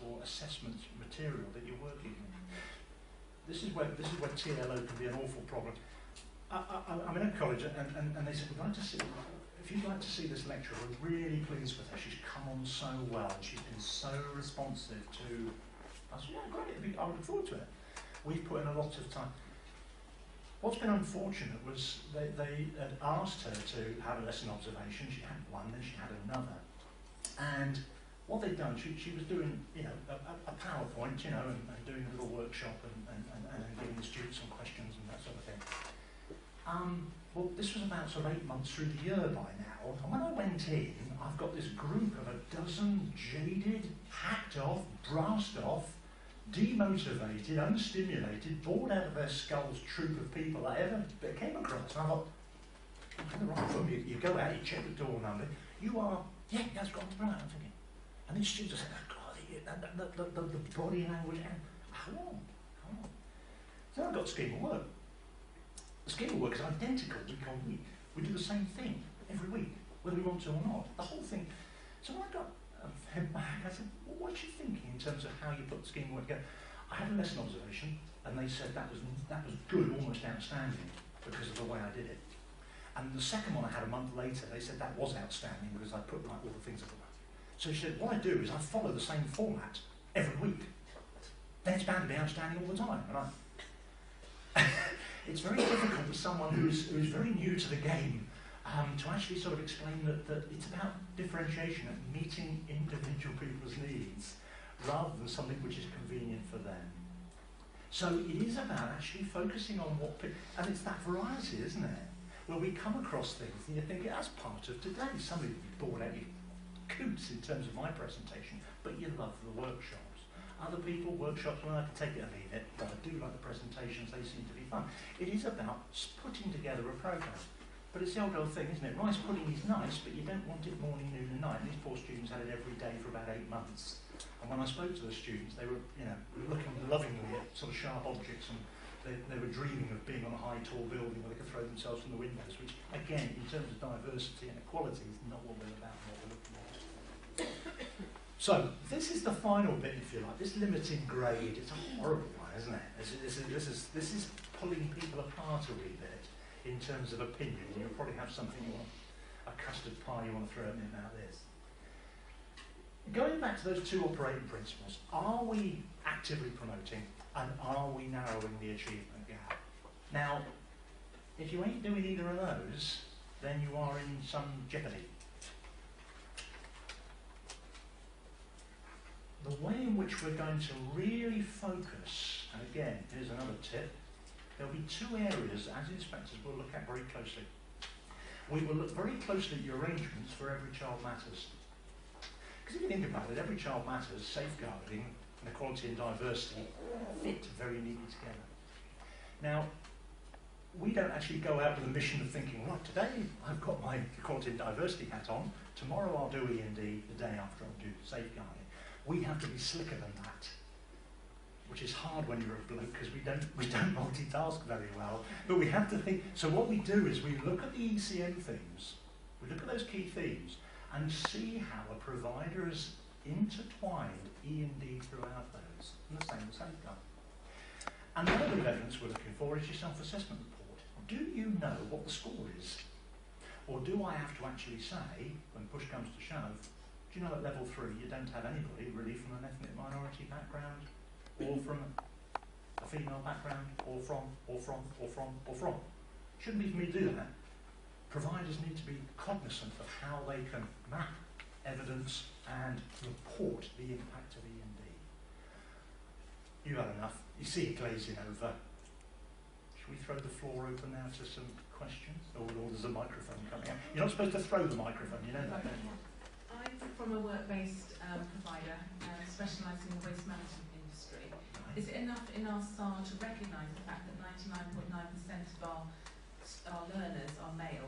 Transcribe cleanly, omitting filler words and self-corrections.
or assessment material that you're working with. This is where TLO can be an awful problem. I'm in a college, and they said, we'd like to see, if you'd like to see this lecturer, we're really pleased with her. She's come on so well, and she's been so responsive to. I said, yeah, great, I look forward to it. We've put in a lot of time. What's been unfortunate was they had asked her to have a lesson observation. She had one, then she had another. And what they'd done, she was doing, a PowerPoint, and doing a little workshop and giving the students some questions and that sort of thing. Well, this was about sort of 8 months through the year by now, and when I went in, I've got this group of a dozen jaded, hacked off, brassed off, demotivated, unstimulated, bored out of their skulls troop of people I ever came across. And I thought, on the right foot, you go out, you check the door number, you are, yeah, that's got right, I'm thinking. And these students are saying, oh God, the body language, and how long? So I've got scheme of work. The scheme of work is identical week on week. We do the same thing every week, whether we want to or not. The whole thing. So when I got fed back, I said, well, what's you thinking in terms of how you put the scheme of work together? I had a lesson observation, and they said that was good, almost outstanding, because of the way I did it. And the second one I had a month later, they said that was outstanding because I put like all the things up. So she said, what I do is I follow the same format every week. Then it's bound to be outstanding all the time. And it's very difficult for someone who's very new to the game to actually sort of explain that it's about differentiation and meeting individual people's needs rather than something which is convenient for them. So it is about actually focusing on what people, and it's that variety, isn't it? Where we come across things and you think, that's part of today. Somebody would be bored out of your coots in terms of my presentation, but you love the workshops. Other people, workshops, well, I can take it or leave it, but I do like the presentations, they seem to be fun. It is about putting together a programme. But it's the old thing, isn't it? Rice pudding is nice, but you don't want it morning, noon and night. And these poor students had it every day for about 8 months. And when I spoke to the students, they were, looking lovingly at sort of sharp objects, and they were dreaming of being on a high, tall building where they could throw themselves from the windows, which, again, in terms of diversity and equality, is not what we're about, what we're looking at. So, this is the final bit, if you like, this limiting grade. It's a horrible one, isn't it? This is pulling people apart a wee bit in terms of opinion. You'll probably have something you want, a custard pie you want to throw at me about this. Going back to those two operating principles, are we actively promoting and are we narrowing the achievement gap? Now, if you ain't doing either of those, then you are in some jeopardy. The way in which we're going to really focus, and again, here's another tip, there'll be two areas as inspectors we'll look at very closely. We will look very closely at your arrangements for Every Child Matters. Because if you think about it, Every Child Matters, safeguarding, and equality and diversity fit very neatly together. Now, we don't actually go out with a mission of thinking, right, today I've got my equality and diversity hat on, tomorrow I'll do E&D, the day after I'll do safeguarding. We have to be slicker than that, which is hard when you're a bloke because we don't multitask very well. But we have to think. So what we do is we look at the ECM themes, we look at those key themes, and see how a provider has intertwined E&D throughout those, and the same with safeguard. And one of the evidence we're looking for is your self-assessment report. Do you know what the score is? Or do I have to actually say, when push comes to shove, do you know at level 3 you don't have anybody really from an ethnic minority background, or from a female background, or from. Shouldn't be for me to do that. Providers need to be cognizant of how they can map evidence and report the impact of E&D. You've had enough. You see it glazing over. Should we throw the floor open now to some questions? Or there's a microphone coming out. You're not supposed to throw the microphone, you know that, don't you? I'm from a work-based provider specialising in the waste management industry. Is it enough in our SAR to recognise the fact that 99.9% of our learners are male?